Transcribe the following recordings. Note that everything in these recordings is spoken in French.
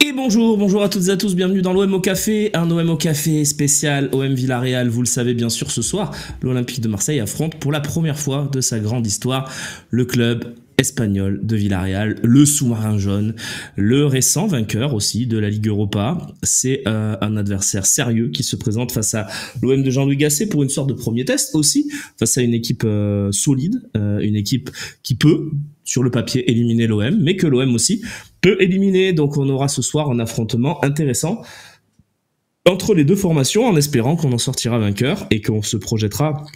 Et bonjour à toutes et à tous, bienvenue dans l'OM au Café, un OM au Café spécial OM Villarreal. Vous le savez bien sûr, ce soir, l'Olympique de Marseille affronte pour la première fois de sa grande histoire le club espagnol de Villarreal, le sous-marin jaune, le récent vainqueur aussi de la Ligue Europa. C'est un adversaire sérieux qui se présente face à l'OM de Jean-Louis Gasset pour une sorte de premier test aussi, face à une équipe solide, une équipe qui peut, sur le papier, éliminer l'OM, mais que l'OM aussi peut éliminer. Donc on aura ce soir un affrontement intéressant entre les deux formations, en espérant qu'on en sortira vainqueur et qu'on se projettera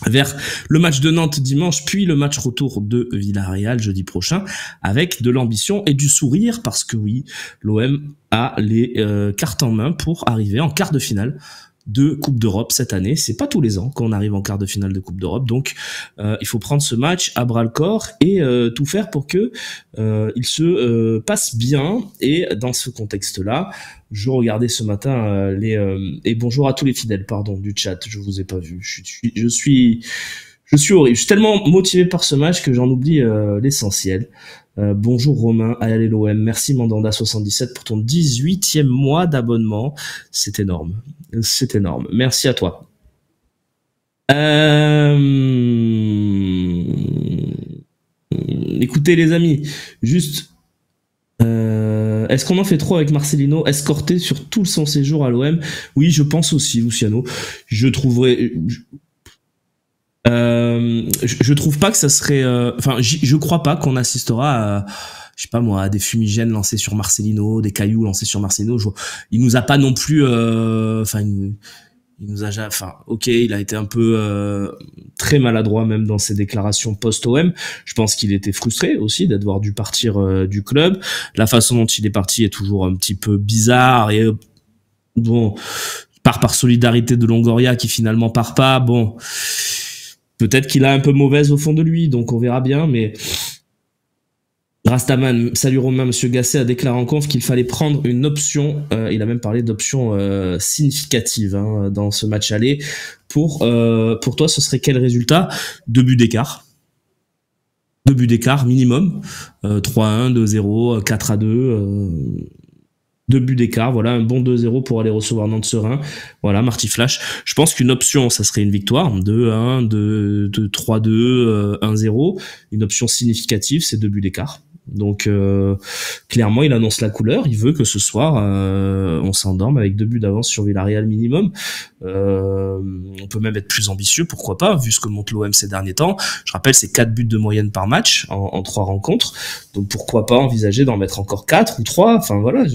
vers le match de Nantes dimanche, puis le match retour de Villarreal jeudi prochain, avec de l'ambition et du sourire, parce que oui, l'OM a les cartes en main pour arriver en quart de finale de Coupe d'Europe cette année. C'est pas tous les ans qu'on arrive en quart de finale de Coupe d'Europe, donc il faut prendre ce match à bras le corps et tout faire pour que il se passe bien. Et dans ce contexte-là, je regardais ce matin et bonjour à tous les fidèles, pardon, du chat, je vous ai pas vu. Je suis horrible. Je suis tellement motivé par ce match que j'en oublie l'essentiel. Bonjour Romain, allez l'OM, merci Mandanda77 pour ton 18e mois d'abonnement, c'est énorme, merci à toi. Écoutez les amis, juste est-ce qu'on en fait trop avec Marcelino, escorté sur tout son séjour à l'OM? Oui, je pense aussi, Luciano. Je trouve pas que ça serait... Enfin, je crois pas qu'on assistera à, je sais pas moi, à des fumigènes lancés sur Marcelino, des cailloux lancés sur Marcelino. Il nous a pas non plus... il nous a jamais... Enfin, ok, il a été un peu très maladroit même dans ses déclarations post-OM. Je pense qu'il était frustré aussi d'avoir dû partir du club. La façon dont il est parti est toujours un petit peu bizarre et... bon, il part par solidarité de Longoria qui finalement part pas. Bon... Peut-être qu'il a un peu mauvaise au fond de lui, donc on verra bien, mais Rastaman, salut Romain, Monsieur Gasset a déclaré en conf qu'il fallait prendre une option, il a même parlé d'option significative dans ce match aller. Pour toi, ce serait quel résultat? 2 buts d'écart. 2 buts d'écart minimum, 3-1, 2-0, 4-2... 2 buts d'écart, voilà, un bon 2-0 pour aller recevoir Nantes serein. Voilà, Marty Flash. Je pense qu'une option, ça serait une victoire. 2-1, 3-2, 1-0. Une option significative, c'est 2 buts d'écart. Donc, clairement, il annonce la couleur. Il veut que ce soir, on s'endorme avec 2 buts d'avance sur Villarreal minimum. On peut même être plus ambitieux, pourquoi pas, vu ce que montre l'OM ces derniers temps. Je rappelle, c'est 4 buts de moyenne par match en 3 rencontres. Donc, pourquoi pas envisager d'en mettre encore 4 ou 3. Enfin, voilà,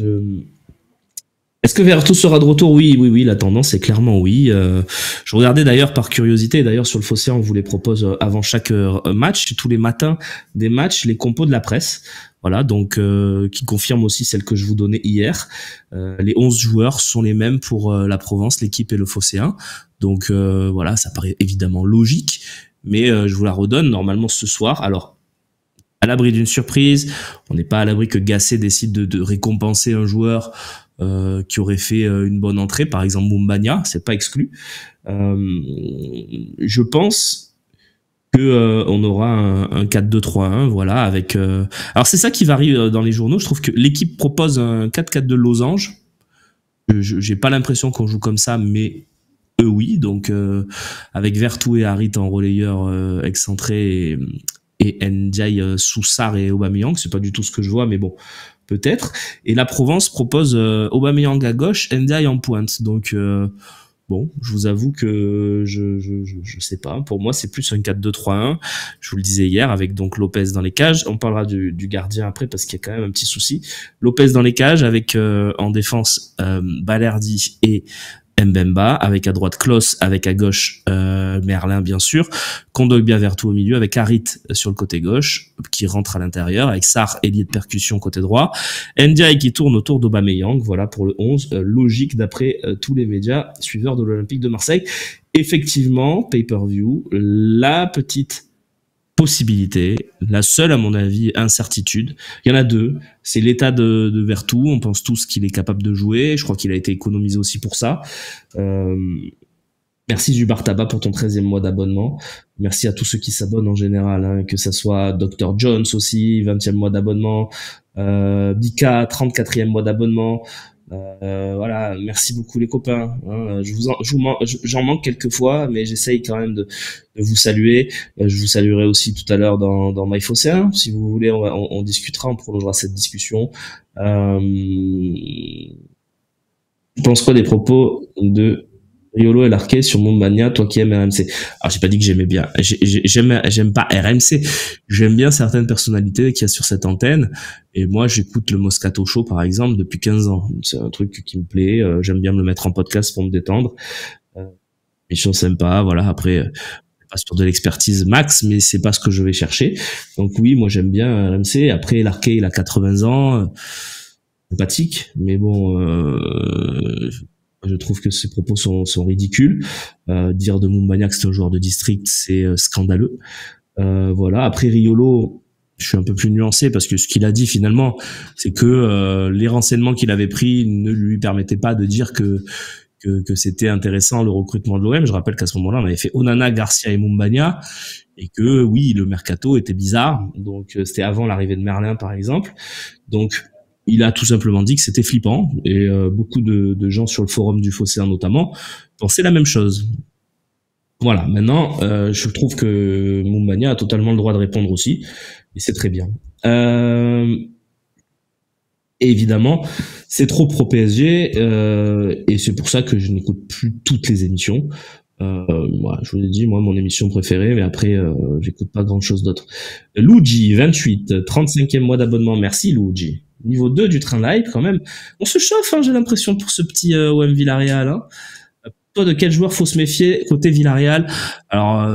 Est-ce que Vertu sera de retour? Oui, la tendance est clairement oui. Je regardais d'ailleurs par curiosité, d'ailleurs sur le Phocéen, on vous les propose avant chaque match, tous les matins des matchs, les compos de la presse. Voilà, donc qui confirme aussi celle que je vous donnais hier. Les 11 joueurs sont les mêmes pour la Provence, l'équipe et le Phocéen. Donc voilà, ça paraît évidemment logique, mais je vous la redonne normalement ce soir. Alors, à l'abri d'une surprise, on n'est pas à l'abri que Gasset décide de récompenser un joueur qui aurait fait une bonne entrée, par exemple Moumbagna, c'est pas exclu. Je pense que on aura un 4-2-3-1, voilà, avec... Alors c'est ça qui varie dans les journaux, je trouve que l'équipe propose un 4-4-2 losange. J'ai pas l'impression qu'on joue comme ça, mais eux oui, donc avec Vertu et Harit en relayeur excentré et Ndiaye sous Sarr et Aubameyang, c'est pas du tout ce que je vois, mais bon, peut-être. Et la Provence propose Aubameyang à gauche, Ndiaye en pointe. Donc bon, je vous avoue que je sais pas. Pour moi, c'est plus un 4-2-3-1. Je vous le disais hier avec donc Lopez dans les cages. On parlera du gardien après parce qu'il y a quand même un petit souci. Lopez dans les cages avec en défense Balerdi et Mbemba, avec à droite Klose, avec à gauche Merlin bien sûr, Kondogbia Vertu au milieu, avec Harit sur le côté gauche qui rentre à l'intérieur, avec Sarr ailier de percussion côté droit, Ndiaye qui tourne autour d'Aubameyang, voilà pour le 11, logique d'après tous les médias suiveurs de l'Olympique de Marseille. Effectivement, pay-per-view, la petite possibilité, la seule à mon avis incertitude, il y en a deux, c'est l'état de Vertu, on pense tous qu'il est capable de jouer, je crois qu'il a été économisé aussi pour ça, Merci Zubar Tabac pour ton 13e mois d'abonnement. Merci à tous ceux qui s'abonnent en général, hein, que ça soit Dr Jones aussi, 20e mois d'abonnement, Bika, 34e mois d'abonnement. Voilà, merci beaucoup les copains. Hein. J'en manque quelques fois, mais j'essaye quand même de vous saluer. Je vous saluerai aussi tout à l'heure dans MyFosséen. Si vous voulez, on discutera, on prolongera cette discussion. Tu penses quoi des propos de Riolo et Larquet sur Montmania, toi qui aimes RMC? Alors j'ai pas dit que j'aimais bien, j'aime pas RMC, j'aime bien certaines personnalités qu'il y a sur cette antenne, et moi j'écoute le Moscato Show par exemple depuis 15 ans, c'est un truc qui me plaît, j'aime bien me le mettre en podcast pour me détendre, émission sympa, voilà, après pas sur de l'expertise max, mais c'est pas ce que je vais chercher, donc oui, moi j'aime bien RMC, après Larquet il a 80 ans, sympathique, mais bon, je trouve que ses propos sont ridicules. Dire de Moumbagna que c'est un joueur de district, c'est scandaleux. Voilà. Après Riolo, je suis un peu plus nuancé parce que ce qu'il a dit finalement, c'est que les renseignements qu'il avait pris ne lui permettaient pas de dire que c'était intéressant le recrutement de l'OM. Je rappelle qu'à ce moment-là, on avait fait Onana, Garcia et Moumbagna, et que oui, le mercato était bizarre. Donc c'était avant l'arrivée de Merlin, par exemple. Donc il a tout simplement dit que c'était flippant, et beaucoup de gens sur le forum du Phocéen notamment pensaient la même chose. Voilà, maintenant, je trouve que Moumbagna a totalement le droit de répondre aussi, et c'est très bien. Et évidemment, c'est trop pro PSG, et c'est pour ça que je n'écoute plus toutes les émissions. Voilà, je vous l'ai dit, moi, mon émission préférée, mais après, j'écoute pas grand-chose d'autre. Luigi, 28, 35e mois d'abonnement. Merci, Luigi. Niveau 2 du train live, quand même. On se chauffe, hein, j'ai l'impression, pour ce petit OM Villarreal. Hein. Toi, de quel joueur faut se méfier côté Villarreal? Alors,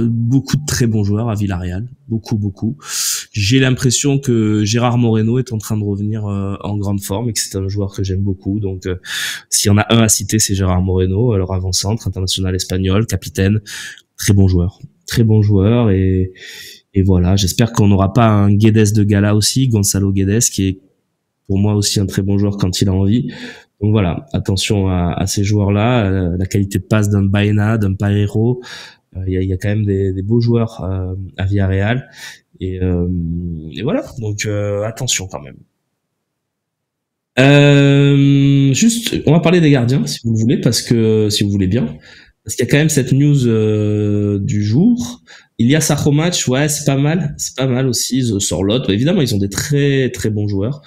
beaucoup de très bons joueurs à Villarreal. Beaucoup. J'ai l'impression que Gérard Moreno est en train de revenir en grande forme et que c'est un joueur que j'aime beaucoup. Donc, s'il y en a un à citer, c'est Gérard Moreno, alors avant-centre, international espagnol, capitaine. Très bon joueur et voilà, j'espère qu'on n'aura pas un Guedes de gala aussi, Gonzalo Guedes, qui est pour moi aussi un très bon joueur quand il a envie. Donc voilà, attention à ces joueurs-là, la qualité de passe d'un Baena, d'un Parejo, il y a quand même des beaux joueurs à Villarreal, et voilà, donc attention quand même. Juste, on va parler des gardiens, si vous voulez, si vous voulez bien, parce qu'il y a quand même cette news du jour. Ilias Sachomac, ouais, c'est pas mal aussi. Sorloth, évidemment, ils ont des très très bons joueurs.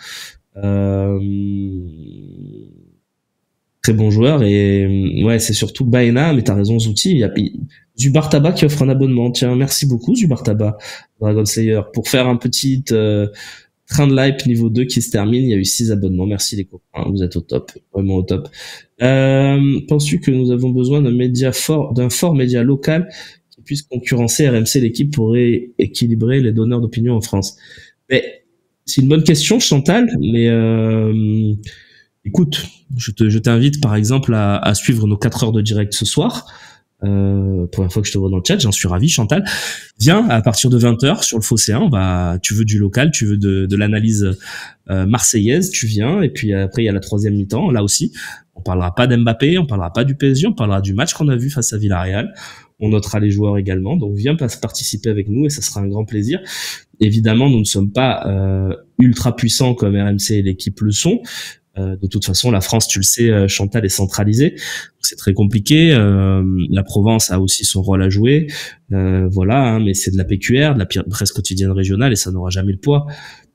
Très bon joueur, et ouais, c'est surtout Baena, mais t'as raison, Zouti. Il y a Zubar Tabac qui offre un abonnement. Tiens, merci beaucoup Zubar Tabac, Dragon Slayer, pour faire un petit train de live niveau 2 qui se termine. Il y a eu 6 abonnements. Merci les copains, vous êtes au top, vraiment au top. Penses-tu que nous avons besoin d'un fort média local qui puisse concurrencer RMC, l'équipe pour équilibrer les donneurs d'opinion en France? Mais c'est une bonne question, Chantal, mais écoute, je t'invite par exemple à suivre nos 4 heures de direct ce soir. Première fois que je te vois dans le chat, j'en suis ravi, Chantal. Viens à partir de 20h sur le Phocéen. Tu veux du local, tu veux de l'analyse marseillaise, tu viens. Et puis après, il y a la 3e mi-temps. Là aussi, on parlera pas d'Mbappé, on parlera pas du PSG, on parlera du match qu'on a vu face à Villarreal. On notera les joueurs également. Donc viens participer avec nous et ça sera un grand plaisir. Évidemment, nous ne sommes pas ultra puissants comme RMC et l'équipe le sont. De toute façon, la France, tu le sais, Chantal, est centralisée. C'est très compliqué. La Provence a aussi son rôle à jouer. Voilà, hein, mais c'est de la PQR, de la presse quotidienne régionale, et ça n'aura jamais le poids,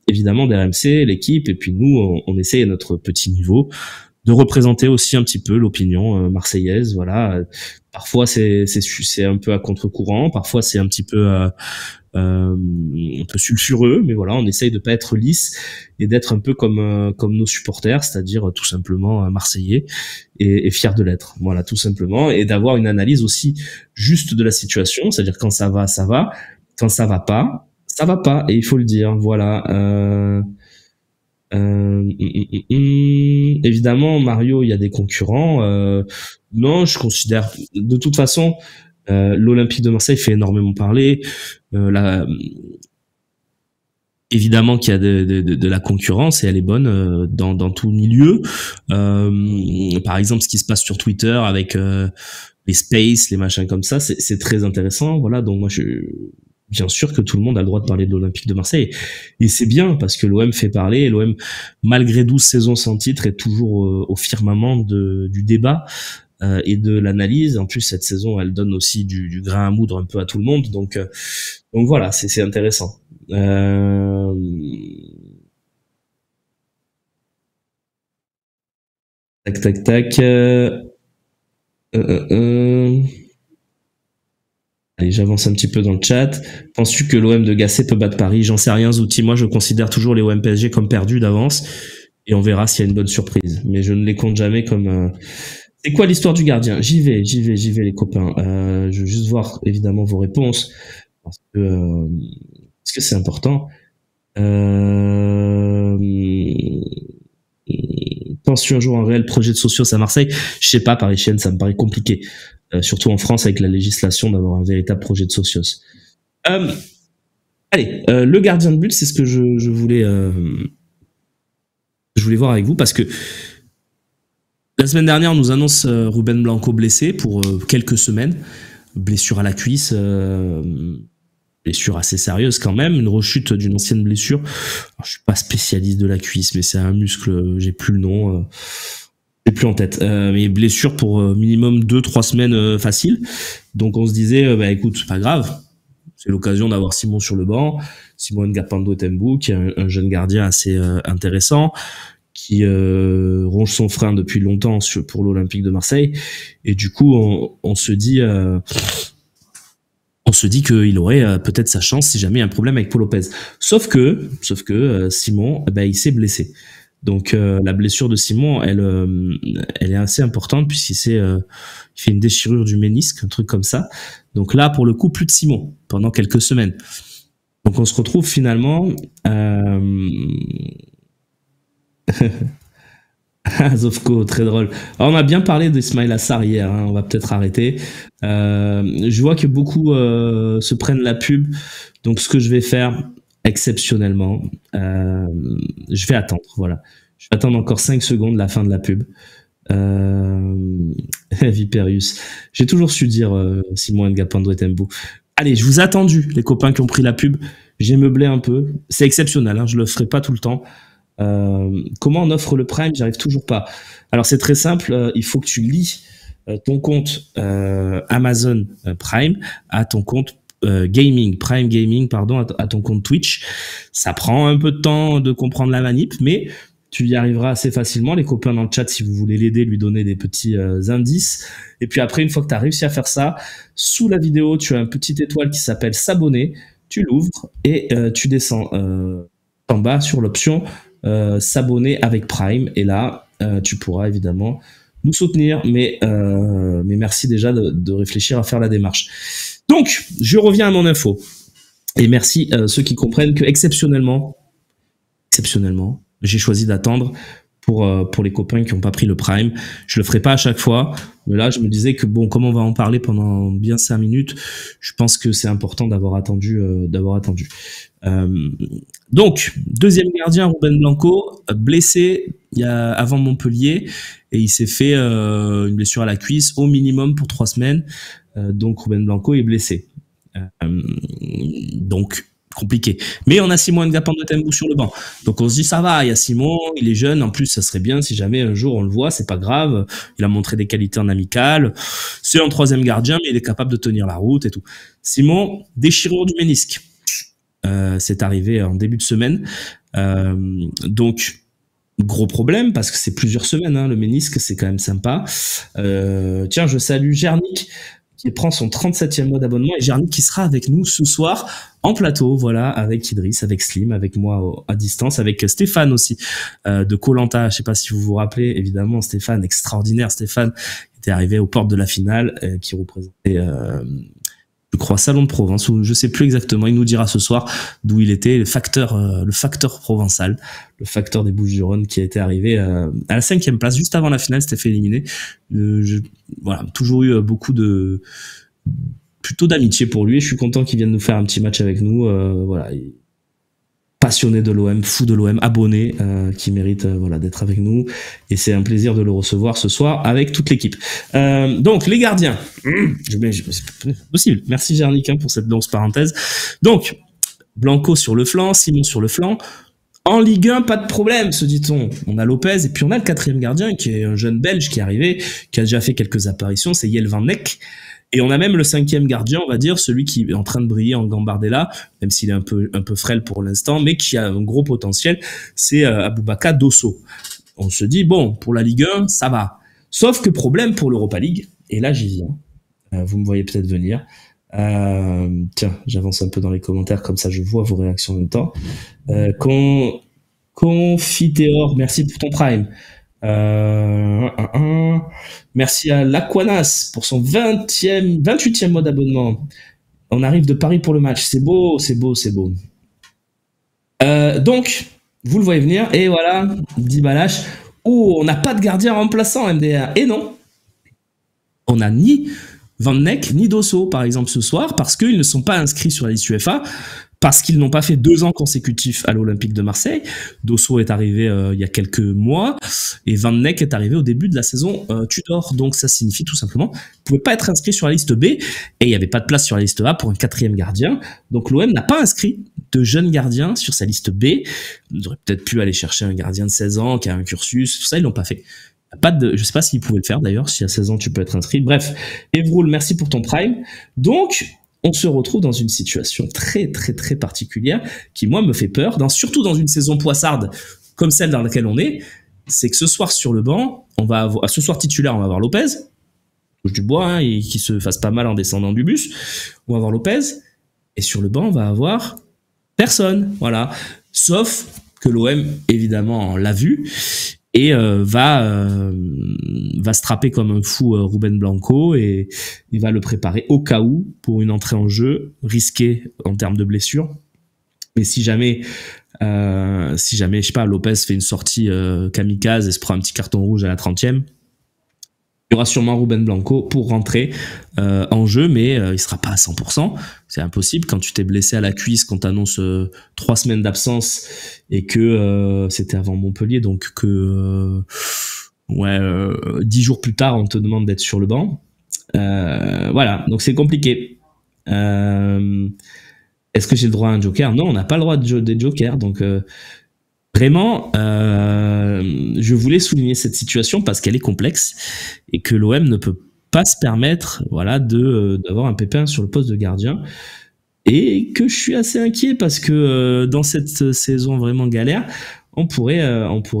évidemment, d'RMC, l'équipe. Et puis nous, on essaye à notre petit niveau de représenter aussi un petit peu l'opinion marseillaise. Voilà. Parfois, c'est un peu à contre-courant. Parfois, c'est un petit peu sulfureux, mais voilà, on essaye de pas être lisse et d'être un peu comme nos supporters, c'est-à-dire tout simplement marseillais et fiers de l'être. Voilà, tout simplement, et d'avoir une analyse aussi juste de la situation, c'est-à-dire quand ça va, quand ça va pas, et il faut le dire. Voilà. Évidemment, Mario, il y a des concurrents. Non, je considère de toute façon. L'Olympique de Marseille fait énormément parler. évidemment qu'il y a de la concurrence et elle est bonne dans tout milieu. Par exemple, ce qui se passe sur Twitter avec les spaces, les machins comme ça, c'est très intéressant. Voilà, donc moi, bien sûr que tout le monde a le droit de parler de l'Olympique de Marseille. Et c'est bien parce que l'OM fait parler. Et l'OM, malgré 12 saisons sans titre, est toujours au firmament du débat et de l'analyse. En plus, cette saison, elle donne aussi du grain à moudre un peu à tout le monde. Donc voilà, c'est intéressant. Tac, tac, tac. Allez, j'avance un petit peu dans le chat. Penses-tu que l'OM de Gasset peut battre Paris? J'en sais rien, Zouti. Moi, je considère toujours les OM PSG comme perdus d'avance. Et on verra s'il y a une bonne surprise. Mais je ne les compte jamais comme... C'est quoi l'histoire du gardien? J'y vais, les copains. Je veux juste voir, évidemment, vos réponses. Parce que c'est important. Penses-tu un jour un réel projet de socios à Marseille? Je sais pas, Paris-Chienne, ça me paraît compliqué. Surtout en France avec la législation d'avoir un véritable projet de socios. Allez, le gardien de but, c'est ce que je voulais voir avec vous parce que la semaine dernière, on nous annonce Ruben Blanco blessé pour quelques semaines, blessure à la cuisse, blessure assez sérieuse quand même, une rechute d'une ancienne blessure. Alors, je suis pas spécialiste de la cuisse, mais c'est un muscle, j'ai plus le nom. J'ai plus en tête, mais blessure pour minimum 2-3 semaines facile. Donc on se disait, bah écoute, c'est pas grave, c'est l'occasion d'avoir Simon sur le banc, Simon Ngapando Tembu, qui est un jeune gardien assez intéressant, qui ronge son frein depuis longtemps pour l'Olympique de Marseille, et du coup on se dit qu'il aurait peut-être sa chance si jamais il y a un problème avec Paul Lopez. Sauf que Simon, il s'est blessé. Donc la blessure de Simon, elle est assez importante puisqu'il il fait une déchirure du ménisque, un truc comme ça. Donc là, pour le coup, plus de Simon pendant quelques semaines. Donc on se retrouve finalement... Zofko, très drôle. Alors, on a bien parlé d'Ismaïla Sarr hier, hein, on va peut-être arrêter. Je vois que beaucoup se prennent la pub, donc ce que je vais faire exceptionnellement, je vais attendre, voilà. Je vais attendre encore 5 secondes la fin de la pub. Viperius. J'ai toujours su dire Simon Ngapando Tembu. Allez, je vous ai attendu, les copains qui ont pris la pub. J'ai meublé un peu. C'est exceptionnel, hein, je le ferai pas tout le temps. Comment on offre le Prime? J'arrive toujours pas. Alors c'est très simple, il faut que tu lis ton compte Amazon Prime à ton compte Prime Gaming, pardon, à ton compte Twitch. Ça prend un peu de temps de comprendre la manip, mais tu y arriveras assez facilement. Les copains dans le chat, si vous voulez l'aider, lui donner des petits indices. Et puis après, une fois que tu as réussi à faire ça, sous la vidéo, tu as un petit étoile qui s'appelle s'abonner. Tu l'ouvres et tu descends en bas sur l'option s'abonner avec Prime. Et là, tu pourras évidemment nous soutenir. Mais merci déjà de réfléchir à faire la démarche. Donc, je reviens à mon info. Et merci ceux qui comprennent que exceptionnellement, j'ai choisi d'attendre pour les copains qui n'ont pas pris le Prime. Je le ferai pas à chaque fois, mais là je me disais que bon, comme on va en parler pendant bien 5 minutes, je pense que c'est important d'avoir attendu. Donc deuxième gardien, Ruben Blanco, blessé avant Montpellier, et il s'est fait une blessure à la cuisse au minimum pour 3 semaines. Donc Ruben Blanco est blessé. Donc compliqué. Mais on a Simon Ngapando Tembu sur le banc. Donc on se dit ça va, il y a Simon, il est jeune, en plus ça serait bien si jamais un jour on le voit, c'est pas grave, il a montré des qualités en amical, c'est un 3e gardien mais il est capable de tenir la route et tout. Simon, déchirure du ménisque. C'est arrivé en début de semaine. Donc gros problème parce que c'est plusieurs semaines, hein, le ménisque, c'est quand même sympa. Tiens, je salue Gernick qui prend son 37e mois d'abonnement, et Gernick qui sera avec nous ce soir en plateau, voilà, avec Idriss, avec Slim, avec moi à distance, avec Stéphane aussi, de Koh-Lanta. Je sais pas si vous vous rappelez, évidemment, Stéphane, extraordinaire Stéphane, était arrivé aux portes de la finale, qui représentait, je crois, Salon de Provence, ou je sais plus exactement, il nous dira ce soir d'où il était, le facteur provençal, le facteur des Bouches-du-Rhône qui était arrivé à la 5e place, juste avant la finale, s'était fait éliminer. Voilà, toujours eu beaucoup plutôt d'amitié pour lui, et je suis content qu'il vienne nous faire un petit match avec nous, voilà. passionné de l'OM, fou de l'OM, abonné, qui mérite voilà, d'être avec nous. Et c'est un plaisir de le recevoir ce soir avec toute l'équipe. Donc, les gardiens. C'est pas possible. Merci Jarnick pour cette longue parenthèse. Donc, Blanco sur le flanc, Simon sur le flanc. En Ligue 1, pas de problème, se dit-on. On a Lopez et puis on a le 4e gardien qui est un jeune Belge qui est arrivé, qui a déjà fait quelques apparitions, c'est Jelle Van Neck. Et on a même le 5e gardien, on va dire, celui qui est en train de briller en Gambardella, même s'il est un peu frêle pour l'instant, mais qui a un gros potentiel, c'est Aboubakar Dosso. On se dit, bon, pour la Ligue 1, ça va. Sauf que problème pour l'Europa League, et là j'y viens, vous me voyez peut-être venir. Tiens, j'avance un peu dans les commentaires, comme ça je vois vos réactions en même temps. Confiteor, merci pour ton prime. Merci à Laquanas pour son 28e mois d'abonnement. On arrive de Paris pour le match. C'est beau, c'est beau, c'est beau. Donc, vous le voyez venir. Et voilà, Dibalash. Oh, on n'a pas de gardien remplaçant MDR. Et non, on n'a ni Van Neck ni Dosso, par exemple, ce soir, parce qu'ils ne sont pas inscrits sur la liste UEFA, parce qu'ils n'ont pas fait 2 ans consécutifs à l'Olympique de Marseille. Dosso est arrivé il y a quelques mois, et Van Neck est arrivé au début de la saison Tudor. Donc ça signifie tout simplement qu'ils ne pouvaient pas être inscrits sur la liste B, et il n'y avait pas de place sur la liste A pour un 4e gardien. Donc l'OM n'a pas inscrit de jeunes gardiens sur sa liste B. Ils auraient peut-être pu aller chercher un gardien de 16 ans qui a un cursus, tout ça, ils l'ont pas fait. Je sais pas s'ils pouvaient le faire d'ailleurs, si à 16 ans tu peux être inscrit. Bref, Evroul, merci pour ton prime. Donc, on se retrouve dans une situation très très très particulière qui, moi, me fait peur, surtout dans une saison poissarde comme celle dans laquelle on est. C'est que ce soir sur le banc, ce soir titulaire, on va avoir Lopez, touche du bois, hein, et qui se fasse pas mal en descendant du bus. On va avoir Lopez, et sur le banc, on va avoir personne, voilà. Sauf que l'OM, évidemment, l'a vu et va strapper comme un fou Ruben Blanco, et il va le préparer au cas où pour une entrée en jeu risquée en termes de blessure. Mais si jamais je sais pas, Lopez fait une sortie kamikaze et se prend un petit carton rouge à la 30e, il y aura sûrement Ruben Blanco pour rentrer en jeu, mais il sera pas à 100%. C'est impossible quand tu t'es blessé à la cuisse, qu'on t'annonce 3 semaines d'absence, et que c'était avant Montpellier, donc que 10 jours plus tard, on te demande d'être sur le banc. Voilà, donc c'est compliqué. Est-ce que j'ai le droit à un joker? Non, on n'a pas le droit des jokers, donc... Vraiment, je voulais souligner cette situation parce qu'elle est complexe et que l'OM ne peut pas se permettre, voilà, d'avoir un pépin sur le poste de gardien, et que je suis assez inquiet parce que dans cette saison vraiment galère, on pourrait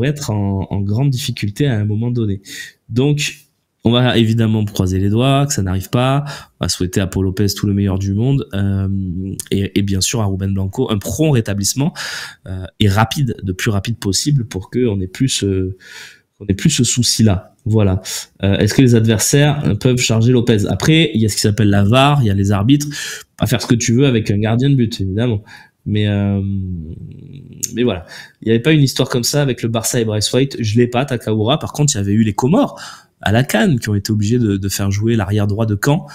être en grande difficulté à un moment donné. Donc, on va évidemment croiser les doigts, que ça n'arrive pas. On va souhaiter à Paul Lopez tout le meilleur du monde, et bien sûr à Ruben Blanco un prompt rétablissement et rapide, le plus rapide possible, pour qu'on ait plus ce souci-là. Voilà. Est-ce que les adversaires peuvent charger Lopez? Après, il y a ce qui s'appelle la VAR, il y a les arbitres. Pas faire ce que tu veux avec un gardien de but, évidemment. Mais voilà. Il n'y avait pas une histoire comme ça avec le Barça et Bryce White. Je l'ai pas, Takaoura. Par contre, il y avait eu les Comores à la CAN qui ont été obligés de faire jouer l'arrière droit de Caen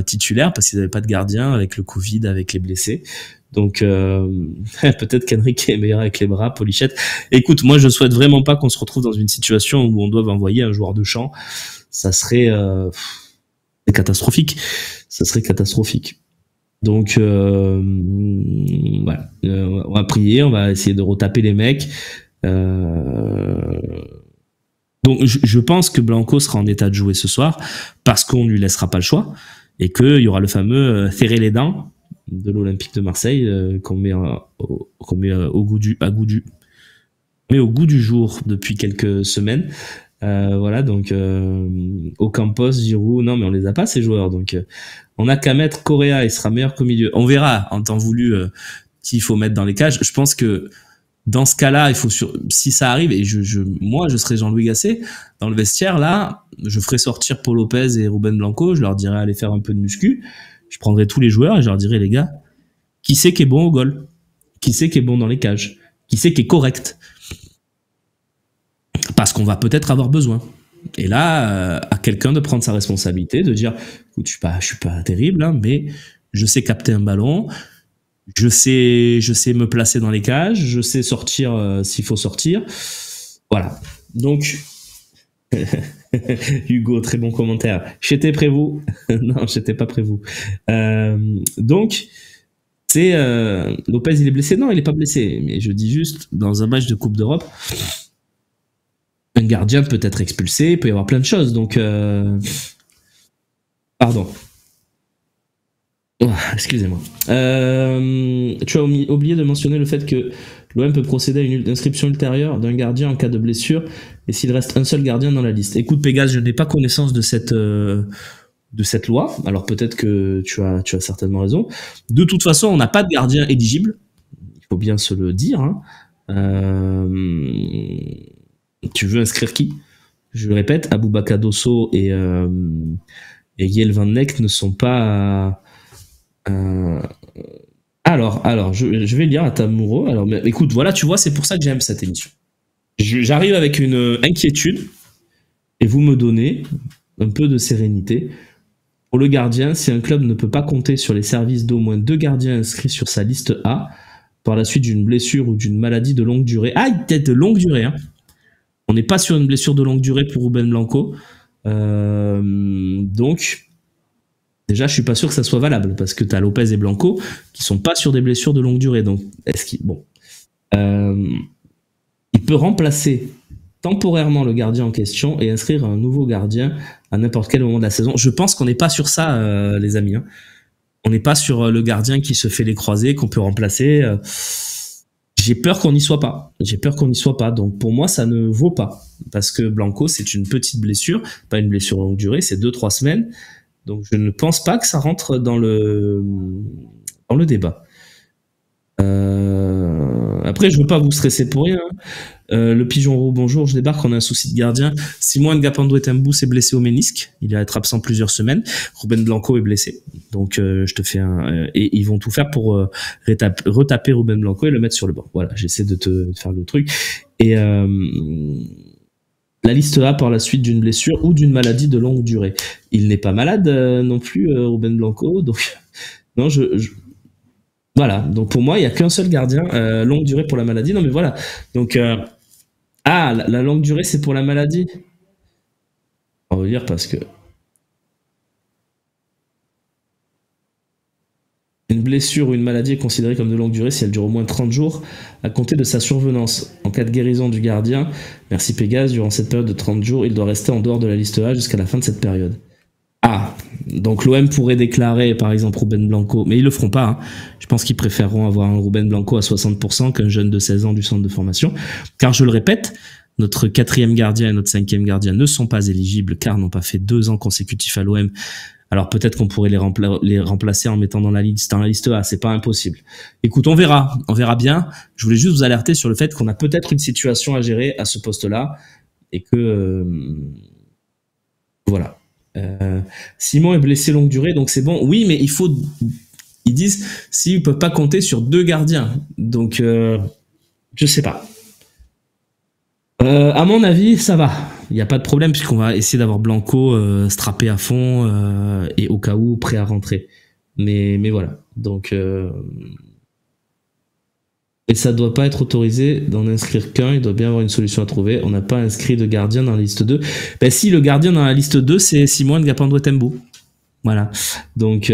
titulaire parce qu'ils n'avaient pas de gardien avec le Covid, avec les blessés. Donc peut-être qu'Henrique est meilleur avec les bras, Polichette. Écoute, moi je souhaite vraiment pas qu'on se retrouve dans une situation où on doive envoyer un joueur de champ. Ça serait catastrophique. Ça serait catastrophique. Donc voilà, on va prier, on va essayer de retaper les mecs. Donc je pense que Blanco sera en état de jouer ce soir parce qu'on lui laissera pas le choix, et qu'il y aura le fameux serrer les dents de l'Olympique de Marseille qu'on met au goût du jour depuis quelques semaines. Voilà, donc Ocampos, Giroud, non mais on les a pas ces joueurs, donc on a qu'à mettre Correa, il sera meilleur qu'au milieu. On verra en temps voulu s'il faut mettre dans les cages. Je pense que dans ce cas-là, si ça arrive, et moi je serais Jean-Louis Gasset dans le vestiaire là, je ferai sortir Paul Lopez et Ruben Blanco, je leur dirais aller faire un peu de muscu, je prendrai tous les joueurs et je leur dirais, les gars, qui c'est qui est bon au goal, qui c'est qui est bon dans les cages, qui c'est qui est correct, parce qu'on va peut-être avoir besoin. Et là, à quelqu'un de prendre sa responsabilité, de dire, écoute, je suis pas terrible, hein, mais je sais capter un ballon, je sais me placer dans les cages, je sais sortir s'il faut sortir. Voilà. Donc, Hugo, très bon commentaire. J'étais prévu. Non, j'étais pas prévu. Donc, c'est Lopez, il est blessé. Non, il est pas blessé. Mais je dis juste, dans un match de Coupe d'Europe, un gardien peut être expulsé, il peut y avoir plein de choses. Donc, pardon. Oh, excusez-moi. Tu as oublié de mentionner le fait que l'OM peut procéder à une inscription ultérieure d'un gardien en cas de blessure et s'il reste un seul gardien dans la liste. Écoute, Pégase, je n'ai pas connaissance de cette loi. Alors peut-être que tu as certainement raison. De toute façon, on n'a pas de gardien éligible. Il faut bien se le dire. Hein. Tu veux inscrire qui? Je le répète, Aboubakar Dosso et Yael Van Neck ne sont pas... Alors, je vais lire à Tamuro. Alors, mais, écoute, voilà, tu vois, c'est pour ça que j'aime cette émission. J'arrive avec une inquiétude et vous me donnez un peu de sérénité. Pour le gardien, si un club ne peut pas compter sur les services d'au moins 2 gardiens inscrits sur sa liste A, par la suite d'une blessure ou d'une maladie de longue durée, peut-être de longue durée, hein. On n'est pas sur une blessure de longue durée pour Ruben Blanco. Donc, déjà, je suis pas sûr que ça soit valable parce que tu as Lopez et Blanco qui sont pas sur des blessures de longue durée. Donc, est-ce qu'il il peut remplacer temporairement le gardien en question et inscrire un nouveau gardien à n'importe quel moment de la saison. Je pense qu'on n'est pas sur ça, les amis. Hein. On n'est pas sur le gardien qui se fait les croisés, qu'on peut remplacer. J'ai peur qu'on n'y soit pas. Donc pour moi, ça ne vaut pas. Parce que Blanco, c'est une petite blessure, pas une blessure longue durée, c'est 2-3 semaines. Donc je ne pense pas que ça rentre dans le débat. Après, je veux pas vous stresser pour rien. Le Pigeon Roux, bonjour, je débarque, on a un souci de gardien. Simon Ngapando Etembou s'est blessé au ménisque. Il va être absent plusieurs semaines. Ruben Blanco est blessé. Donc je te fais et ils vont tout faire pour retaper Ruben Blanco et le mettre sur le banc. Voilà, j'essaie de te faire le truc. Et la liste A par la suite d'une blessure ou d'une maladie de longue durée. Il n'est pas malade non plus, Ruben Blanco. Donc non, voilà. Donc pour moi, il n'y a qu'un seul gardien longue durée pour la maladie. Non mais voilà. Donc la longue durée, c'est pour la maladie. On va dire parce que une blessure ou une maladie est considérée comme de longue durée si elle dure au moins 30 jours à compter de sa survenance. En cas de guérison du gardien, merci Pégase, durant cette période de 30 jours, il doit rester en dehors de la liste A jusqu'à la fin de cette période. Donc l'OM pourrait déclarer par exemple Ruben Blanco, mais ils le feront pas. Hein. Je pense qu'ils préféreront avoir un Ruben Blanco à 60% qu'un jeune de 16 ans du centre de formation. Car je le répète, notre 4e gardien et notre 5e gardien ne sont pas éligibles car n'ont pas fait 2 ans consécutifs à l'OM. Alors peut-être qu'on pourrait les remplacer en mettant dans la liste A, c'est pas impossible. Écoute, on verra bien. Je voulais juste vous alerter sur le fait qu'on a peut-être une situation à gérer à ce poste-là et que voilà. Simon est blessé longue durée, donc c'est bon. Oui, mais ils disent s'ils peuvent pas compter sur 2 gardiens. Donc je sais pas. À mon avis, ça va. Il n'y a pas de problème puisqu'on va essayer d'avoir Blanco strappé à fond et au cas où prêt à rentrer. Mais voilà. Donc et ça doit pas être autorisé d'en inscrire qu'un. Il doit bien avoir une solution à trouver. On n'a pas inscrit de gardien dans la liste 2. Ben si, le gardien dans la liste 2, c'est Simon Ngapando Etembou. Voilà. Donc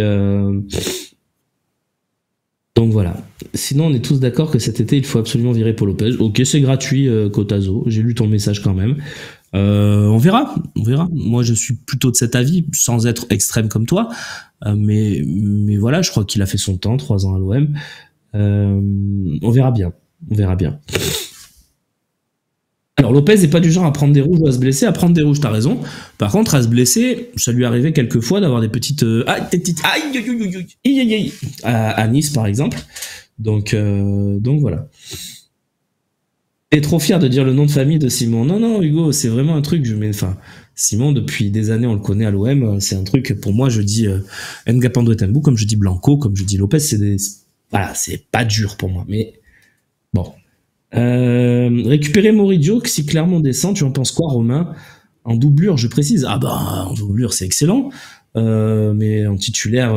voilà. Sinon, on est tous d'accord que cet été, il faut absolument virer Paul Lopez. Ok, c'est gratuit, Kotazo. J'ai lu ton message quand même. On verra. Moi, je suis plutôt de cet avis, sans être extrême comme toi. Mais voilà, je crois qu'il a fait son temps, 3 ans à l'OM. On verra bien. Alors Lopez n'est pas du genre à prendre des rouges ou à se blesser. À prendre des rouges, t'as raison. Par contre, à se blesser, ça lui arrivait quelques fois d'avoir des petites à Nice par exemple. Donc voilà. T'es trop fier de dire le nom de famille de Simon. Non Hugo, c'est vraiment un truc. Simon, depuis des années, on le connaît à l'OM. C'est un truc, pour moi, je dis Ngapando Etembou, comme je dis Blanco, comme je dis Lopez, c'est pas dur pour moi. Mais bon. Récupérer Moridio, si Clermont descend, tu en penses quoi, Romain? En doublure, je précise. En doublure, c'est excellent. Mais en titulaire,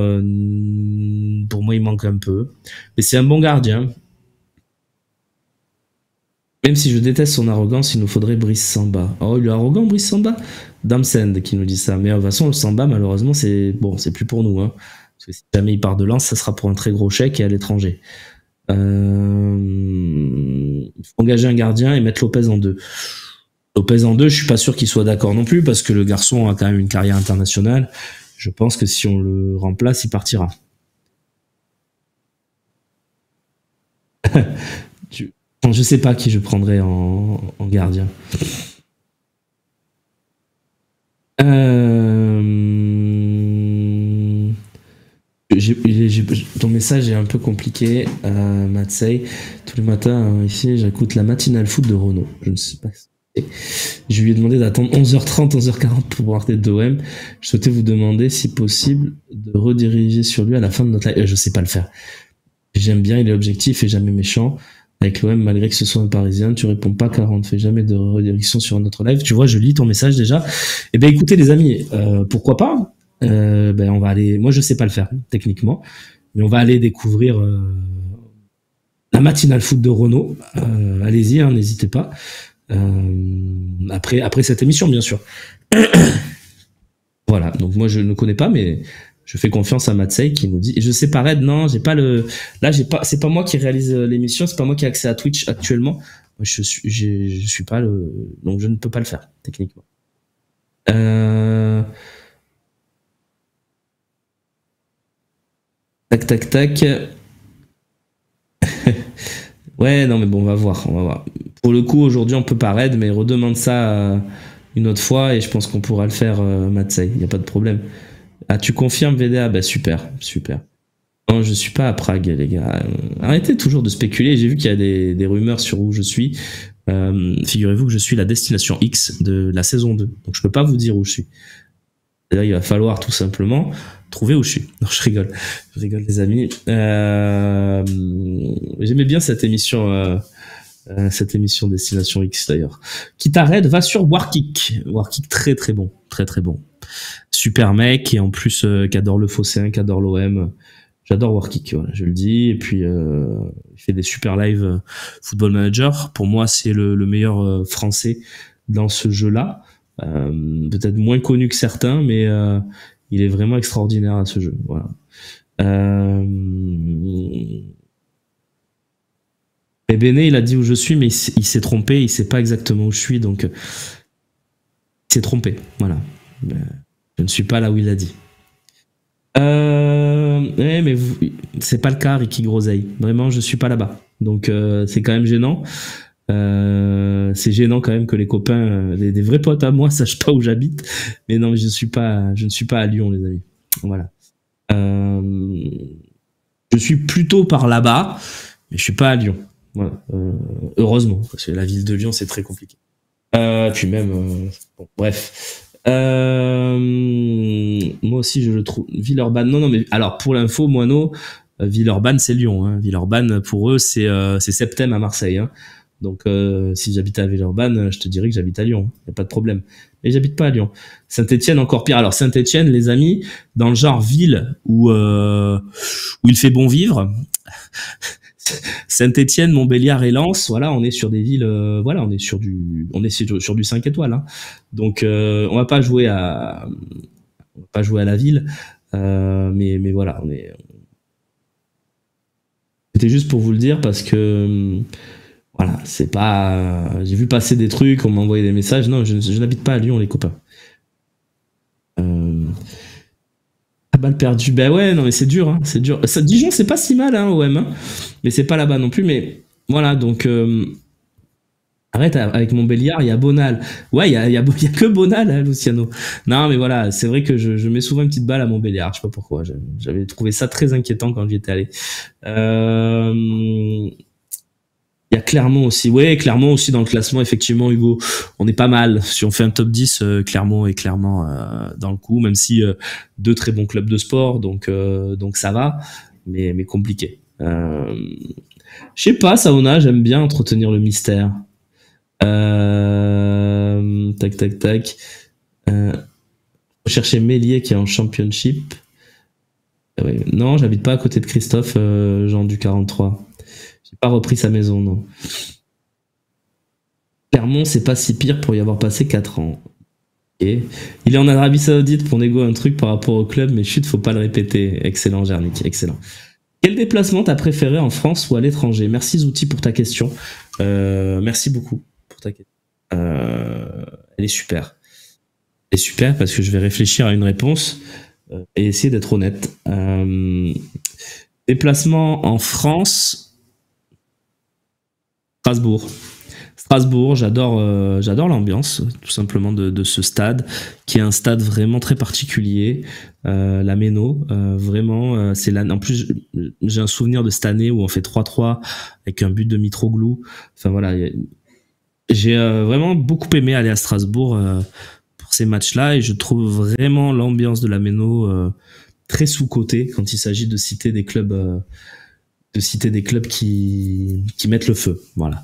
pour moi, il manque un peu. Mais c'est un bon gardien. Même si je déteste son arrogance, il nous faudrait Brice Samba. Oh, il est arrogant, Brice Samba. Damsend qui nous dit ça. Mais de toute façon, le Samba, malheureusement, c'est bon, c'est plus pour nous. Hein. Parce que si jamais il part de Lens, ça sera pour un très gros chèque et à l'étranger. Il faut engager un gardien et mettre Lopez en 2. Lopez en 2, je suis pas sûr qu'il soit d'accord non plus, parce que le garçon a quand même une carrière internationale. Je pense que si on le remplace, il partira. Je sais pas qui je prendrais en gardien. Ton message est un peu compliqué, Matsei. Tous les matins, ici, j'écoute la matinale foot de Renault. Je ne sais pas. Je lui ai demandé d'attendre 11h30, 11h40 pour voir tête d'OM. Je souhaitais vous demander, si possible, de rediriger sur lui à la fin de notre live. Je sais pas le faire. J'aime bien, il est objectif et jamais méchant. Avec l'OM, malgré que ce soit un Parisien, tu réponds pas car on ne fait jamais de redirection sur notre live. Tu vois, je lis ton message déjà. Eh ben, écoutez les amis, pourquoi pas on va aller. Moi, je sais pas le faire techniquement, mais on va aller découvrir la matinale foot de Renault. Allez-y, hein, n'hésitez pas. Après cette émission, bien sûr. Voilà. Donc moi, je ne connais pas, mais je fais confiance à Matsei qui nous dit. Et je sais pas Red, non, j'ai pas le. Là, j'ai pas. C'est pas moi qui réalise l'émission, c'est pas moi qui ai accès à Twitch actuellement. Moi, je suis pas le. Donc je ne peux pas le faire techniquement. Tac, tac, tac. Ouais, non, mais bon, on va voir. Pour le coup, aujourd'hui, on peut pas raid, mais redemande ça une autre fois et je pense qu'on pourra le faire, Matsei. Il n'y a pas de problème. Ah, tu confirmes, VDA? Bah, super. Non, je suis pas à Prague, les gars. Arrêtez toujours de spéculer. J'ai vu qu'il y a des rumeurs sur où je suis. Figurez-vous que je suis la destination X de la saison 2. Donc, je peux pas vous dire où je suis. Là, il va falloir tout simplement trouver où je suis. Non, je rigole, les amis. J'aimais bien cette émission Destination X d'ailleurs. Qui t'arrête, va sur Warkick. Warkick très très bon, très très bon. Super mec et en plus qui adore le Phocéen, qui adore l'OM. J'adore Warkick, voilà, je le dis. Et puis il fait des super lives Football Manager. Pour moi, c'est le meilleur français dans ce jeu-là. Peut-être moins connu que certains, mais il est vraiment extraordinaire à ce jeu. Voilà. Et Béné, il a dit où je suis, mais il s'est trompé, il sait pas exactement où je suis, donc il s'est trompé. Voilà. Je ne suis pas là où il a dit. Mais c'est pas le cas, Ricky Groseille. Vraiment, je suis pas là-bas. Donc c'est quand même gênant. C'est gênant quand même que les copains, des vrais potes à moi, sachent pas où j'habite. Mais non, je ne suis pas à Lyon, les amis. Voilà. Je suis plutôt par là-bas, mais je suis pas à Lyon. Voilà. Heureusement, parce que la ville de Lyon, c'est très compliqué. Puis même, bon, bref. Moi aussi, je le trouve. Villeurbanne, non, mais alors pour l'info, Moineau, Villeurbanne, c'est Lyon. Hein. Villeurbanne, pour eux, c'est Septem à Marseille. Hein. Donc, si j'habitais à Villeurbanne, je te dirais que j'habite à Lyon. Y a pas de problème. Mais j'habite pas à Lyon. Saint-Étienne, encore pire. Alors, Saint-Étienne, les amis, dans le genre ville où il fait bon vivre. Saint-Étienne, Montbéliard et Lens, voilà, on est sur des villes, voilà, on est sur du 5 étoiles. Hein. Donc, on va pas jouer à la ville, mais voilà, C'était juste pour vous le dire parce que voilà, c'est pas. J'ai vu passer des trucs, on m'a envoyé des messages. Non, je n'habite pas à Lyon, les copains. Balle perdue. Ben ouais, non mais c'est dur, hein, c'est dur. Dijon, c'est pas si mal, hein, OM, hein, mais c'est pas là-bas non plus. Mais voilà, donc arrête avec Montbéliard, il y a Bonal. Ouais, il y a que Bonal, hein, Luciano. Non, mais voilà, c'est vrai que je mets souvent une petite balle à Montbéliard. Je sais pas pourquoi. J'avais trouvé ça très inquiétant quand j'y étais allé. Il y a Clermont aussi. Ouais, Clermont aussi dans le classement, effectivement, Hugo. On est pas mal. Si on fait un top 10, Clermont est clairement dans le coup, même si deux très bons clubs de sport, donc ça va, mais compliqué. Je sais pas, Saona, j'aime bien entretenir le mystère. Tac. Chercher Mélier qui est en championship. Ouais. Non, j'habite pas à côté de Christophe, Jean du 43. J'ai pas repris sa maison, non. Clermont, c'est pas si pire pour y avoir passé 4 ans. Et il est en Arabie Saoudite pour négo un truc par rapport au club, mais chut, faut pas le répéter. Excellent, Jarnik, excellent. Quel déplacement t'as préféré en France ou à l'étranger? Merci Zouti pour ta question. Merci beaucoup pour ta question. Elle est super. Elle est super parce que je vais réfléchir à une réponse et essayer d'être honnête. Déplacement en France, Strasbourg. Strasbourg, j'adore l'ambiance tout simplement de ce stade, qui est un stade vraiment très particulier. La Méno, vraiment, c'est là. En plus, j'ai un souvenir de cette année où on fait 3-3 avec un but de Mitroglou. Enfin voilà, j'ai vraiment beaucoup aimé aller à Strasbourg pour ces matchs-là et je trouve vraiment l'ambiance de la Méno très sous-cotée quand il s'agit de citer des clubs, qui mettent le feu. Voilà.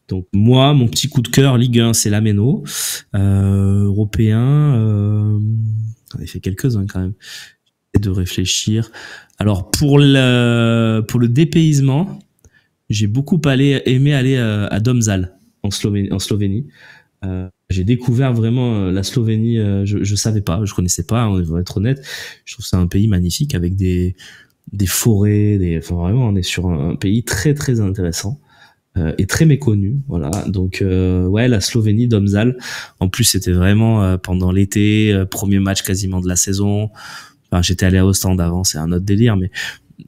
Donc moi, mon petit coup de cœur Ligue 1, c'est la Méno. Européen, on a fait quelques-uns quand même. Et de réfléchir. Alors pour le dépaysement, j'ai beaucoup aimé aller à Domžale en Slovénie. J'ai découvert vraiment la Slovénie. Je savais pas, je connaissais pas. On va être honnête. Je trouve ça un pays magnifique avec des forêts. Enfin vraiment, on est sur un pays très très intéressant. Et très méconnu, voilà. Donc ouais, la Slovénie, Domžale. En plus, c'était vraiment pendant l'été, premier match quasiment de la saison. Enfin, j'étais allé à Ostende avant, c'est un autre délire, mais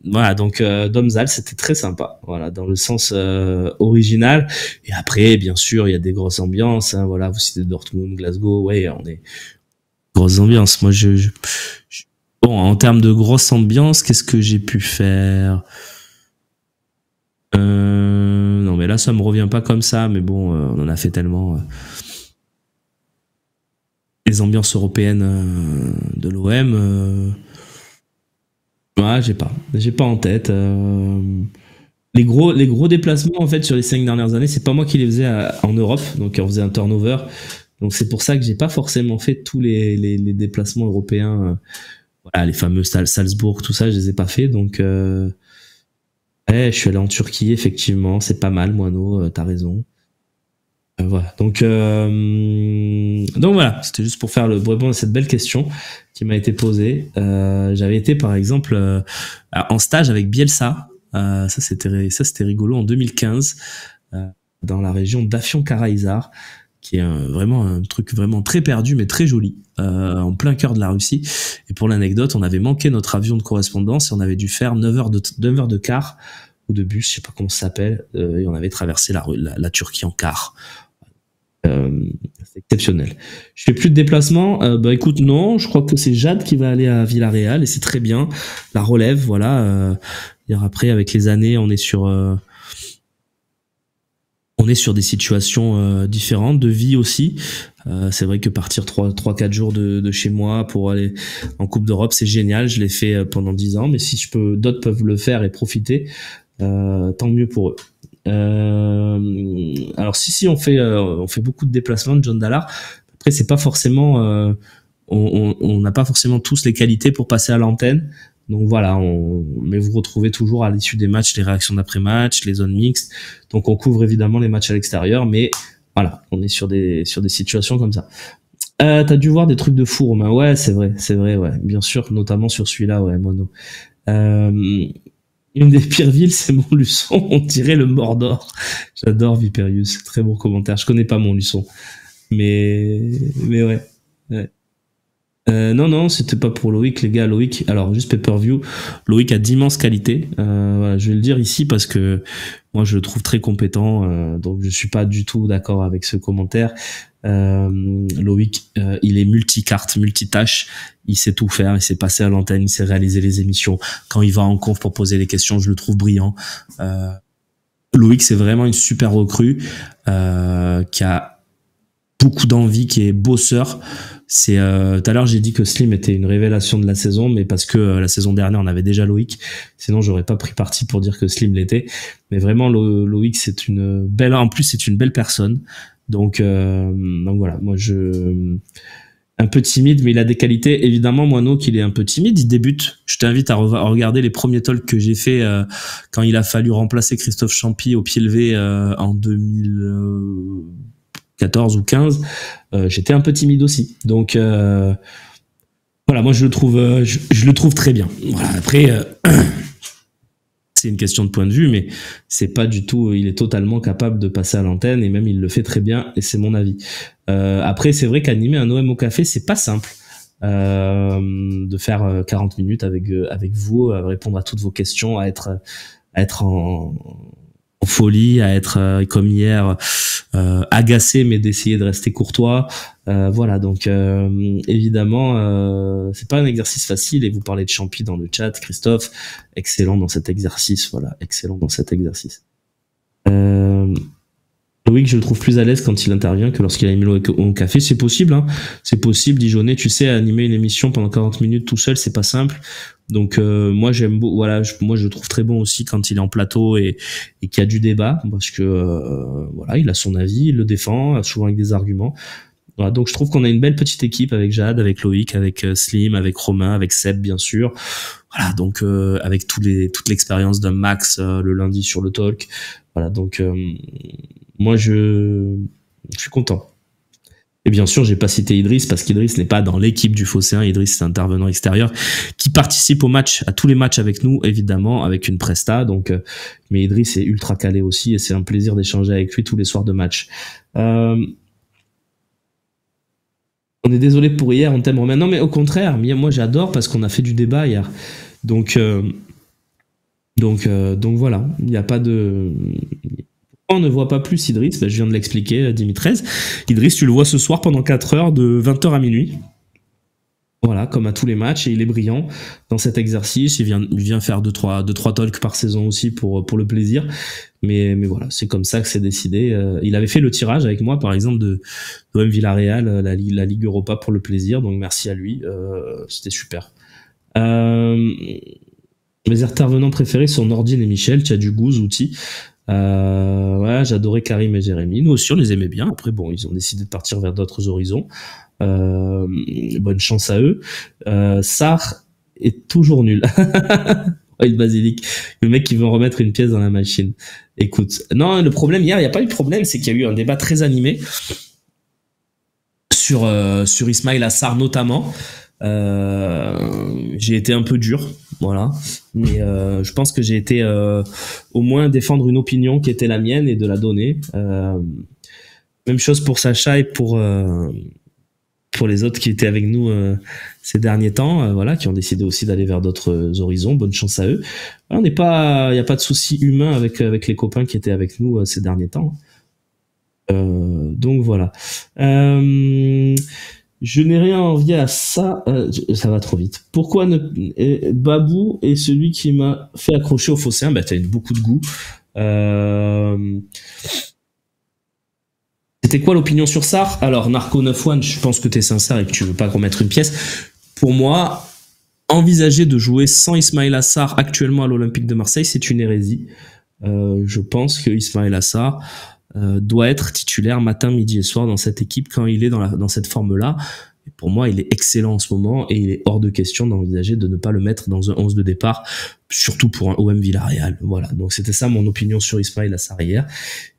voilà. Donc Domžale, c'était très sympa, voilà, dans le sens original. Et après, bien sûr, il y a des grosses ambiances. Hein, voilà, vous citez Dortmund, Glasgow, ouais, on est grosses ambiances. Moi, bon, en termes de grosses ambiances, qu'est-ce que j'ai pu faire? Non, mais là, ça me revient pas comme ça, mais bon, on en a fait tellement. Les ambiances européennes de l'OM, ouais, j'ai pas en tête. Les gros déplacements, en fait, sur les 5 dernières années, c'est pas moi qui les faisais en Europe, donc on faisait un turnover. Donc c'est pour ça que j'ai pas forcément fait tous les déplacements européens. Voilà, les fameux Salzbourg, tout ça, je les ai pas fait, donc. Ouais, je suis allé en Turquie, effectivement, c'est pas mal, Moineau, t'as raison. Voilà. Donc voilà, c'était juste pour répondre à cette belle question qui m'a été posée. J'avais été par exemple en stage avec Bielsa. Ça c'était rigolo en 2015 dans la région d'Afyon-Karahisar, qui est vraiment un truc vraiment très perdu mais très joli, en plein cœur de la Russie. Et pour l'anecdote, on avait manqué notre avion de correspondance et on avait dû faire 9 heures de car ou de bus, je sais pas comment ça s'appelle, et on avait traversé la Turquie en car. C'est exceptionnel. Je fais plus de déplacements. Bah écoute, non, je crois que c'est Jade qui va aller à Villarreal et c'est très bien. La relève, voilà. Après, avec les années, on est sur des situations différentes de vie aussi. C'est vrai que partir 3-4 jours de chez moi pour aller en Coupe d'Europe, c'est génial. Je l'ai fait pendant 10 ans, mais si d'autres peuvent le faire et profiter, tant mieux pour eux. Alors si on fait beaucoup de déplacements de John Dallard. Après c'est pas forcément on n'a pas forcément tous les qualités pour passer à l'antenne. Donc voilà, mais vous retrouvez toujours à l'issue des matchs les réactions d'après-match, les zones mixtes. Donc on couvre évidemment les matchs à l'extérieur, mais voilà, on est sur des situations comme ça. T'as dû voir des trucs de fou, Romain. Ouais, c'est vrai, ouais, bien sûr, notamment sur celui-là, ouais, Mono. Une des pires villes, c'est Montluçon. On dirait le Mordor. J'adore Viperius. Très bon commentaire. Je connais pas Montluçon. Mais ouais. Non, c'était pas pour Loïc, les gars. Loïc, alors juste pay-per-view. Loïc a d'immenses qualités. Voilà, je vais le dire ici parce que moi je le trouve très compétent. Donc je suis pas du tout d'accord avec ce commentaire. Loïc, il est multicarte, multitâche. Il sait tout faire. Il sait passer à l'antenne. Il sait réaliser les émissions. Quand il va en conf pour poser les questions, je le trouve brillant. Loïc, c'est vraiment une super recrue qui a beaucoup d'envie, qui est bosseur. C'est tout à l'heure j'ai dit que Slim était une révélation de la saison, mais parce que la saison dernière on avait déjà Loïc, sinon j'aurais pas pris parti pour dire que Slim l'était. Mais vraiment Loïc c'est une belle, en plus c'est une belle personne. Donc voilà, moi Un peu timide, mais il a des qualités. Évidemment, Moineau, qu'il est un peu timide, il débute. Je t'invite à regarder les premiers talks que j'ai fait quand il a fallu remplacer Christophe Champy au pied levé en 2014 ou 15. J'étais un peu timide aussi. Donc voilà, moi je le trouve, je le trouve très bien. Voilà. Après, c'est une question de point de vue, mais c'est pas du tout. Il est totalement capable de passer à l'antenne et même il le fait très bien. Et c'est mon avis. Après, c'est vrai qu'animer un OM au café, c'est pas simple. De faire 40 minutes avec vous, à répondre à toutes vos questions, à être en folie, à être comme hier agacé, mais d'essayer de rester courtois. Voilà, donc évidemment, c'est pas un exercice facile. Et vous parlez de Champy dans le chat, Christophe, excellent dans cet exercice. Voilà, excellent dans cet exercice. Loïc, je le trouve plus à l'aise quand il intervient que lorsqu'il a animé au café. C'est possible, hein. C'est possible, Dijonais. Tu sais, animer une émission pendant 40 minutes tout seul, c'est pas simple. Donc, moi, j'aime beaucoup, voilà, moi, je le trouve très bon aussi quand il est en plateau et qu'il y a du débat parce que, voilà, il a son avis, il le défend, souvent avec des arguments. Voilà, donc je trouve qu'on a une belle petite équipe avec Jade, avec Loïc, avec Slim, avec Romain, avec Seb, bien sûr. Voilà, donc, avec toute l'expérience d'un Max, le lundi sur le talk. Voilà, donc, moi, je suis content. Et bien sûr, j'ai pas cité Idriss parce qu'Idriss n'est pas dans l'équipe du Phocéen. Idriss, c'est un intervenant extérieur qui participe à tous les matchs avec nous, évidemment, avec une presta. Donc, mais Idriss est ultra calé aussi et c'est un plaisir d'échanger avec lui tous les soirs de match. On est désolé pour hier, on t'aime Romain. Non, mais au contraire, moi j'adore parce qu'on a fait du débat hier. Donc voilà, il n'y a pas de... On ne voit pas plus Idriss, je viens de l'expliquer, Dimitrez. Idriss, tu le vois ce soir pendant 4 heures, de 20h à minuit. Voilà, comme à tous les matchs, et il est brillant dans cet exercice. Il vient faire 2-3 talks par saison aussi pour le plaisir. Mais voilà, c'est comme ça que c'est décidé. Il avait fait le tirage avec moi, par exemple, de OM Villarreal, la Ligue Europa pour le plaisir. Donc merci à lui, c'était super. Mes intervenants préférés sont Nordine et Michel. Tu as du goût, Zouti. Ouais, j'adorais Karim et Jérémy. Nous aussi, on les aimait bien. Après, bon, ils ont décidé de partir vers d'autres horizons. Bonne chance à eux. Sarr est toujours nul. Ouais, le basilic. Le mec qui veut remettre une pièce dans la machine. Écoute, non, le problème hier, il n'y a pas eu de problème, c'est qu'il y a eu un débat très animé sur Ismaïla Sarr notamment. J'ai été un peu dur, voilà, mais je pense que j'ai été au moins défendre une opinion qui était la mienne et de la donner. Même chose pour Sacha et pour les autres qui étaient avec nous ces derniers temps, voilà, qui ont décidé aussi d'aller vers d'autres horizons. Bonne chance à eux. Il n'y a pas de souci humain avec les copains qui étaient avec nous ces derniers temps. Donc voilà. Je n'ai rien à envier à ça. Ça va trop vite. Pourquoi Babou est celui qui m'a fait accrocher au Phocéen? Bah, t'as eu beaucoup de goût. C'était quoi l'opinion sur Sarr? Alors, Narco 9-1, je pense que t'es sincère et que tu veux pas remettre une pièce. Pour moi, envisager de jouer sans Ismaïla Sarr actuellement à l'Olympique de Marseille, c'est une hérésie. Je pense que Ismaïla Sarr doit être titulaire matin, midi et soir dans cette équipe quand il est dans cette forme-là. Et pour moi, il est excellent en ce moment et il est hors de question d'envisager de ne pas le mettre dans un 11 de départ, surtout pour un OM Villarreal. Voilà, donc c'était ça mon opinion sur Ismaïla Sarr hier.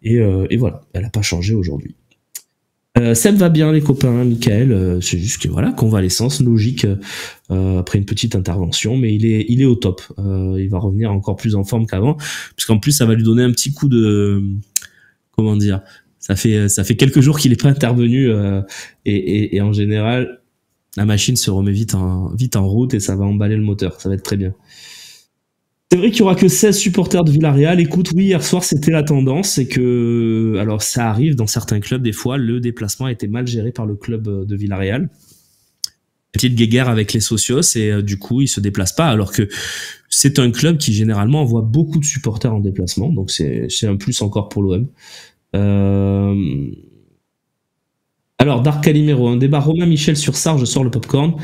Et voilà, elle n'a pas changé aujourd'hui. Seb va bien les copains, hein, Michael, c'est juste que voilà, convalescence logique après une petite intervention, mais il est au top. Il va revenir encore plus en forme qu'avant, puisqu'en plus ça va lui donner un petit coup de... Comment dire, ça fait quelques jours qu'il n'est pas intervenu et en général la machine se remet vite en route et ça va emballer le moteur, ça va être très bien. C'est vrai qu'il y aura que 16 supporters de Villarreal. Écoute, oui, hier soir c'était la tendance, c'est que alors ça arrive dans certains clubs des fois, le déplacement a été mal géré par le club de Villarreal. Petite guéguerre avec les socios et du coup ils se déplacent pas alors que c'est un club qui généralement envoie beaucoup de supporters en déplacement, donc c'est un plus encore pour l'OM. Alors Dark Calimero, un débat Romain Michel sur Sarr, je sors le popcorn.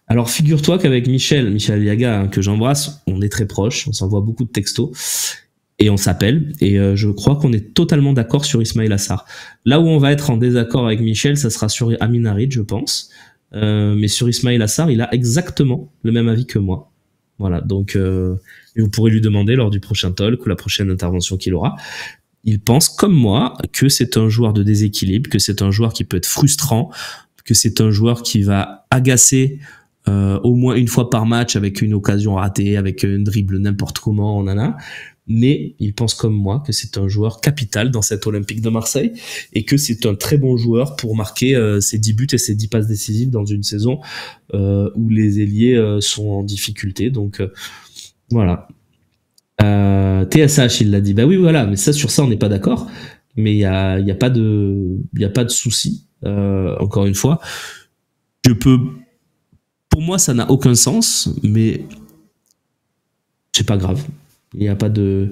Alors figure-toi qu'avec Michel Yaga, hein, que j'embrasse, on est très proches, on s'envoie beaucoup de textos et on s'appelle et je crois qu'on est totalement d'accord sur Ismaïla Sarr. Là où on va être en désaccord avec Michel, ça sera sur Amin Harit, je pense. mais sur Ismaïla Assar, il a exactement le même avis que moi. Voilà, donc vous pourrez lui demander lors du prochain talk ou la prochaine intervention qu'il aura. Il pense comme moi que c'est un joueur de déséquilibre, que c'est un joueur qui peut être frustrant, que c'est un joueur qui va agacer au moins une fois par match avec une occasion ratée, avec un dribble n'importe comment, on en a. Mais il pense comme moi que c'est un joueur capital dans cet Olympique de Marseille et que c'est un très bon joueur pour marquer ses 10 buts et ses 10 passes décisives dans une saison où les ailiers sont en difficulté. Donc voilà. TSH, il l'a dit. Bah oui, voilà, mais ça, sur ça, on n'est pas d'accord. Mais il y a pas de souci. Encore une fois, pour moi, ça n'a aucun sens, mais c'est pas grave. Il n'y a pas de.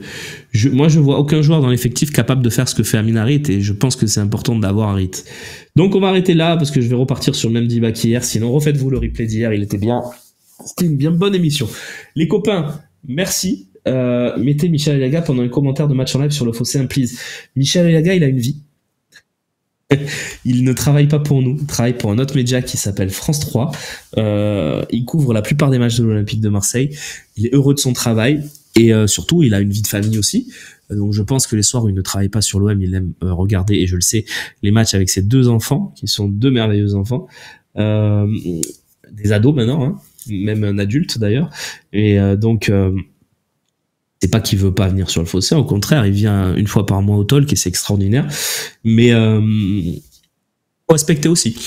Moi, je vois aucun joueur dans l'effectif capable de faire ce que fait Amin Harit et je pense que c'est important d'avoir Harit. Donc, on va arrêter là parce que je vais repartir sur le même débat qu'hier. Sinon, refaites-vous le replay d'hier. Il était bien. C'était une bien bonne émission. Les copains, merci. Mettez Michel Eliaga pendant un commentaire de match en live sur le Phocéen, please. Michel Eliaga, il a une vie. Il ne travaille pas pour nous, il travaille pour un autre média qui s'appelle France 3. Il couvre la plupart des matchs de l'Olympique de Marseille. Il est heureux de son travail et surtout, il a une vie de famille aussi. Donc, je pense que les soirs où il ne travaille pas sur l'OM, il aime regarder, et je le sais, les matchs avec ses 2 enfants, qui sont 2 merveilleux enfants. Des ados maintenant, hein, même un adulte d'ailleurs. Et donc... c'est pas qu'il veut pas venir sur le Phocéen, au contraire, il vient une fois par mois au talk et c'est extraordinaire. Mais faut respecter aussi.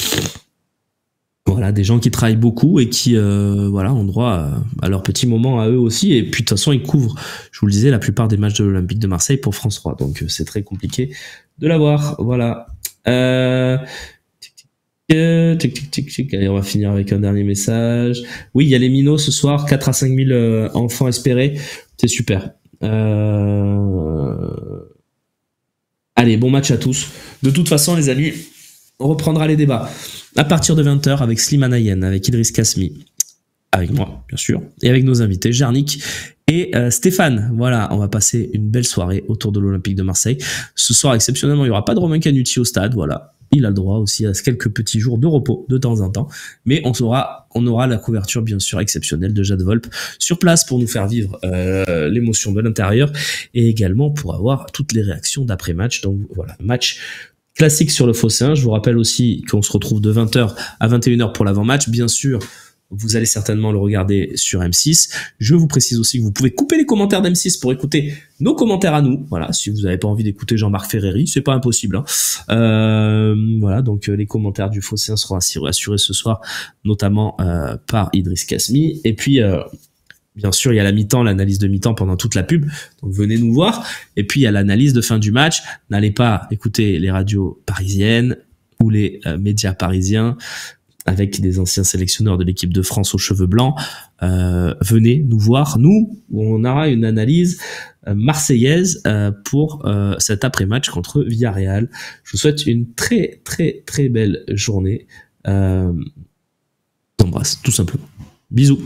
Voilà, des gens qui travaillent beaucoup et qui ont droit à leur petit moment à eux aussi. Et puis de toute façon, ils couvrent, je vous le disais, la plupart des matchs de l'Olympique de Marseille pour France 3. Donc c'est très compliqué de l'avoir. Voilà. Allez, on va finir avec un dernier message. Oui, il y a les minots ce soir, 4 à 5 000 enfants espérés. C'est super. Allez, bon match à tous. De toute façon, les amis, on reprendra les débats à partir de 20h avec Slimane Ayen, avec Idriss Kasmi, avec moi, bien sûr, et avec nos invités, Jarnik et Stéphane. Voilà, on va passer une belle soirée autour de l'Olympique de Marseille. Ce soir, exceptionnellement, il n'y aura pas de Romain Canucci au stade, voilà. Il a le droit aussi à quelques petits jours de repos de temps en temps. Mais on aura la couverture, bien sûr, exceptionnelle de Jade Volpe sur place pour nous faire vivre l'émotion de l'intérieur et également pour avoir toutes les réactions d'après-match. Donc voilà, match classique sur le Phocéen. Je vous rappelle aussi qu'on se retrouve de 20h à 21h pour l'avant-match. Bien sûr, vous allez certainement le regarder sur M6. Je vous précise aussi que vous pouvez couper les commentaires d'M6 pour écouter nos commentaires à nous. Voilà, si vous n'avez pas envie d'écouter Jean-Marc Ferreri, c'est pas impossible. Voilà, donc les commentaires du Phocéen seront assurés ce soir, notamment par Idriss Kasmi. Et puis, bien sûr, il y a la mi-temps, l'analyse de mi-temps pendant toute la pub. Donc venez nous voir. Et puis il y a l'analyse de fin du match. N'allez pas écouter les radios parisiennes ou les médias parisiens avec des anciens sélectionneurs de l'équipe de France aux cheveux blancs. Venez nous voir, nous, on aura une analyse marseillaise pour cet après-match contre Villarreal. Je vous souhaite une très très très belle journée. Je vous embrasse, tout simplement. Bisous.